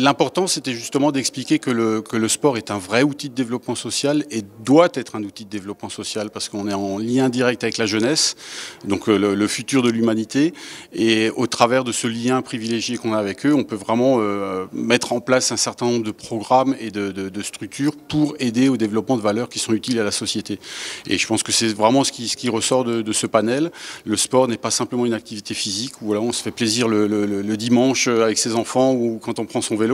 L'important, c'était justement d'expliquer que le sport est un vrai outil de développement social et doit être un outil de développement social parce qu'on est en lien direct avec la jeunesse, donc le futur de l'humanité. Et au travers de ce lien privilégié qu'on a avec eux, on peut vraiment mettre en place un certain nombre de programmes et de structures pour aider au développement de valeurs qui sont utiles à la société. Et je pense que c'est vraiment ce qui ressort de ce panel. Le sport n'est pas simplement une activité physique où voilà, on se fait plaisir le dimanche avec ses enfants ou quand on prend son vélo,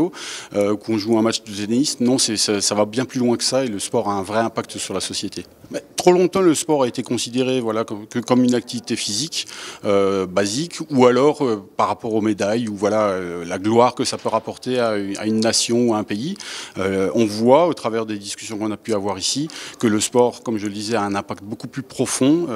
qu'on joue un match de tennis. Non, ça va bien plus loin que ça et le sport a un vrai impact sur la société. Mais trop longtemps, le sport a été considéré voilà, comme une activité physique basique ou alors par rapport aux médailles ou voilà, la gloire que ça peut rapporter à une nation ou à un pays. On voit au travers des discussions qu'on a pu avoir ici que le sport, comme je le disais, a un impact beaucoup plus profond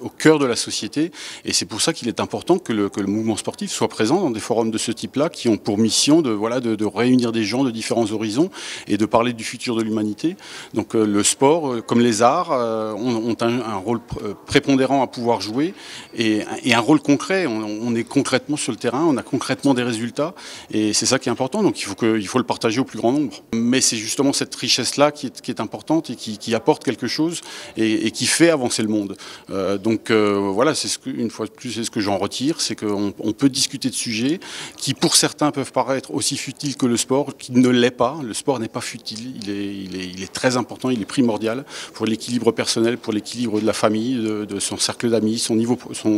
au cœur de la société et c'est pour ça qu'il est important que le mouvement sportif soit présent dans des forums de ce type-là qui ont pour mission de réunir des gens de différents horizons et de parler du futur de l'humanité. Donc le sport, comme les arts, ont un rôle prépondérant à pouvoir jouer et un rôle concret. On est concrètement sur le terrain, on a concrètement des résultats et c'est ça qui est important. Donc il faut le partager au plus grand nombre. Mais c'est justement cette richesse-là qui est importante et qui apporte quelque chose et qui fait avancer le monde. Voilà, une fois de plus, c'est ce que j'en retire, c'est qu'on peut discuter de sujets qui pour certains peuvent paraître aussi futiles que le sport, qui ne l'est pas. Le sport n'est pas futile, il est très important, il est primordial pour l'équilibre personnel, pour l'équilibre de la famille, de son cercle d'amis, son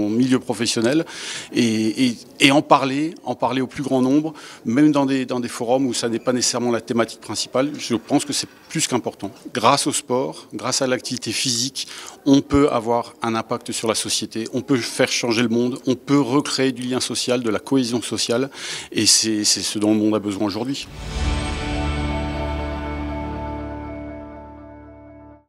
milieu professionnel. Et en parler au plus grand nombre, même dans des forums où ça n'est pas nécessairement la thématique principale, je pense que c'est plus qu'important. Grâce au sport, grâce à l'activité physique, on peut avoir un impact sur la société, on peut faire changer le monde, on peut recréer du lien social, de la cohésion sociale, et c'est ce dont le monde a besoin aujourd'hui.